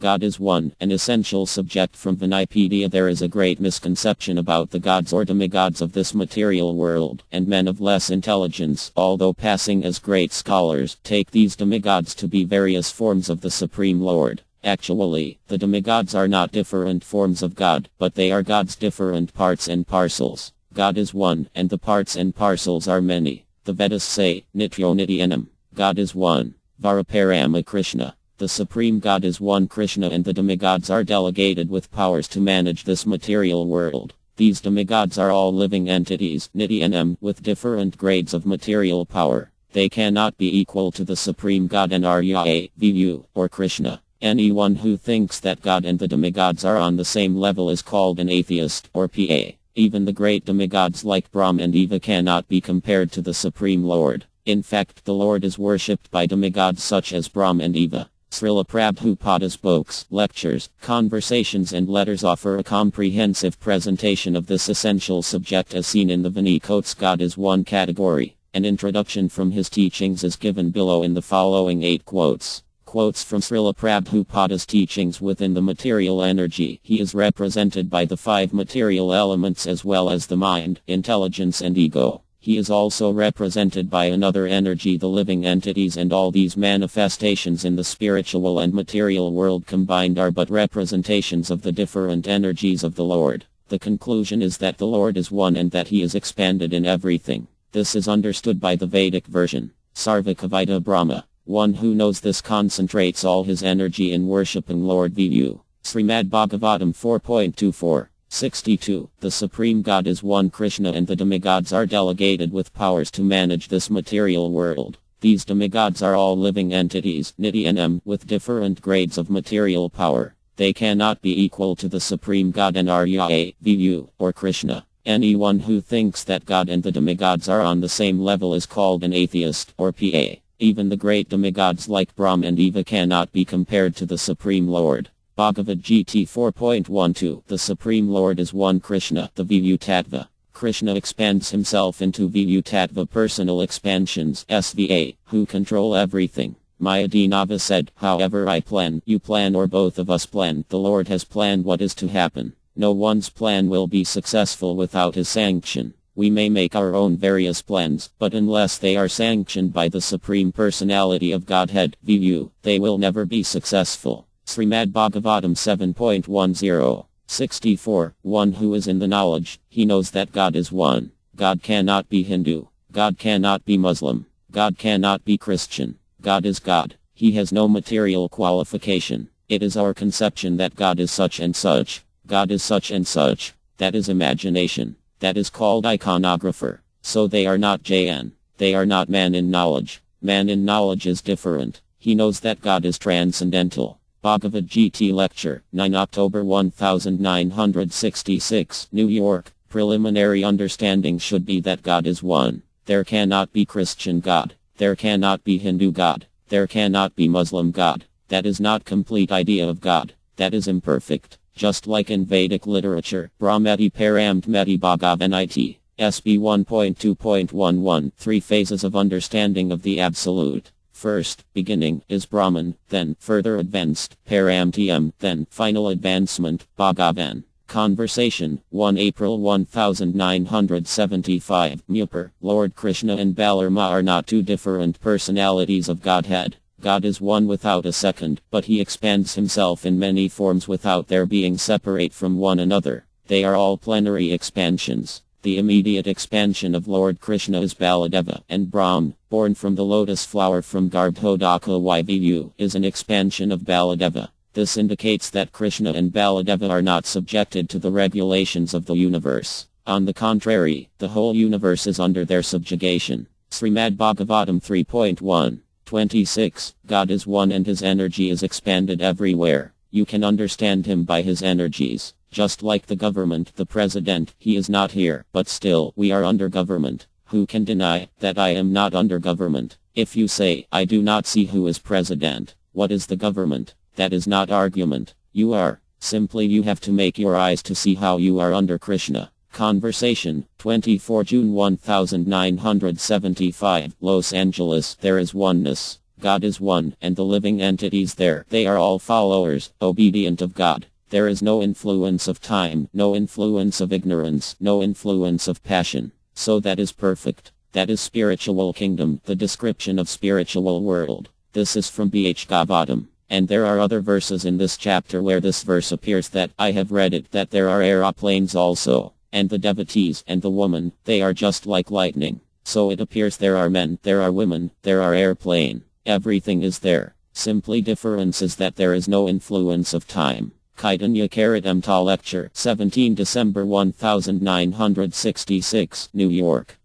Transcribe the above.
God is one, an essential subject from Vinipedia. There is a great misconception about the gods or demigods of this material world, and men of less intelligence, although passing as great scholars, take these demigods to be various forms of the Supreme Lord. Actually, the demigods are not different forms of God, but they are God's different parts and parcels. God is one, and the parts and parcels are many. The Vedas say, Nityo Nityanam. God is one. Varaparama Krishna. The Supreme God is one Krishna, and the demigods are delegated with powers to manage this material world. These demigods are all living entities, Nityanam, with different grades of material power. They cannot be equal to the Supreme God Narya, Vivu, or Krishna. Anyone who thinks that God and the demigods are on the same level is called an atheist, or PA. Even the great demigods like Brahma and Eva cannot be compared to the Supreme Lord. In fact, the Lord is worshipped by demigods such as Brahma and Eva. Srila Prabhupada's books, lectures, conversations and letters offer a comprehensive presentation of this essential subject as seen in the Vinay quotes. God is one category. An introduction from his teachings is given below in the following 8 quotes. Quotes from Srila Prabhupada's teachings within the material energy. He is represented by the 5 material elements as well as the mind, intelligence and ego. He is also represented by another energy, the living entities, and all these manifestations in the spiritual and material world combined are but representations of the different energies of the Lord. The conclusion is that the Lord is one and that he is expanded in everything. This is understood by the Vedic version. Sarvakavita Brahma. One who knows this concentrates all his energy in worshipping Lord Vivu. Srimad Bhagavatam 4.24. 62. The Supreme God is one Krishna, and the demigods are delegated with powers to manage this material world. These demigods are all living entities, Nityanam, with different grades of material power. They cannot be equal to the Supreme God Narya, Vivu, or Krishna. Anyone who thinks that God and the demigods are on the same level is called an atheist, or PA. Even the great demigods like Brahma and Eva cannot be compared to the Supreme Lord. Bhagavad Gita 4.12. The Supreme Lord is one Krishna, the Vivu Tattva. Krishna expands himself into Vivu Tattva personal expansions, SVA, who control everything. Mayadinava said, however I plan, you plan, or both of us plan. The Lord has planned what is to happen. No one's plan will be successful without his sanction. We may make our own various plans, but unless they are sanctioned by the Supreme Personality of Godhead, Vivu, they will never be successful. Srimad Bhagavatam 7.10. 64. One who is in the knowledge, he knows that God is one. God cannot be Hindu. God cannot be Muslim. God cannot be Christian. God is God. He has no material qualification. It is our conception that God is such and such. God is such and such. That is imagination. That is called iconographer. So they are not JN. They are not man in knowledge. Man in knowledge is different. He knows that God is transcendental. Bhagavad Gita Lecture, 9 October 1966, New York. Preliminary understanding should be that God is one. There cannot be Christian God. There cannot be Hindu God. There cannot be Muslim God. That is not complete idea of God. That is imperfect. Just like in Vedic literature, Brahmati Paramtmeti Bhagavaniti, SB 1.2.11, 3 phases of understanding of the Absolute. First, beginning, is Brahman, then, further advanced, Paramtiyam, then, final advancement, Bhagavan. Conversation, 1 April 1975, Mupur, Lord Krishna and Balarama are not two different personalities of Godhead. God is one without a second, but he expands himself in many forms without their being separate from one another. They are all plenary expansions. The immediate expansion of Lord Krishna is Baladeva, and Brahm, born from the lotus flower from Garbhodaka Vivu, is an expansion of Baladeva. This indicates that Krishna and Baladeva are not subjected to the regulations of the universe. On the contrary, the whole universe is under their subjugation. Srimad Bhagavatam 3.1. 26. God is one and his energy is expanded everywhere. You can understand him by his energies. Just like the government, the president, he is not here, but still, we are under government. Who can deny that I am not under government? If you say, I do not see who is president, what is the government? That is not argument. You are. Simply you have to make your eyes to see how you are under Krishna. Conversation, 24 June 1975, Los Angeles. There is oneness. God is one, and the living entities there, they are all followers, obedient of God. There is no influence of time, no influence of ignorance, no influence of passion. So that is perfect. That is spiritual kingdom, the description of spiritual world. This is from B.H. Gavatam. And there are other verses in this chapter where this verse appears that I have read it, that there are aeroplanes also. And the devotees and the woman, they are just like lightning. So it appears there are men, there are women, there are airplane. Everything is there. Simply difference is that there is no influence of time. Chaitanya Charitamrita Lecture, 17 December 1966, New York.